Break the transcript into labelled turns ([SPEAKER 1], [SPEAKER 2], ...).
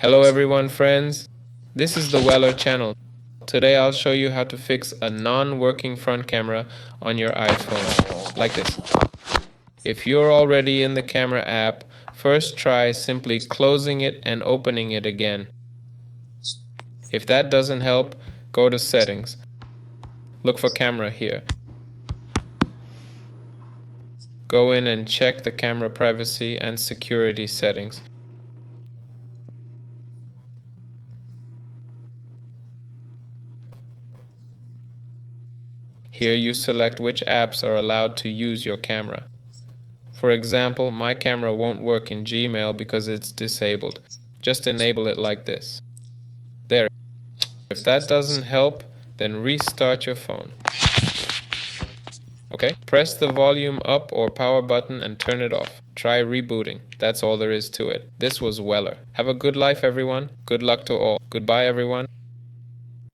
[SPEAKER 1] Hello everyone friends, this is the Weller channel. Today I'll show you how to fix a non-working front camera on your iPhone, like this. If you're already in the camera app, first try simply closing it and opening it again. If that doesn't help, go to settings. Look for camera here. Go in and check the camera privacy and security settings. Here you select which apps are allowed to use your camera. For example, my camera won't work in Gmail because it's disabled. Just enable it like this. There. If that doesn't help, then restart your phone. Okay? Press the volume up or power button and turn it off. Try rebooting. That's all there is to it. This was Weller. Have a good life, everyone. Good luck to all. Goodbye, everyone.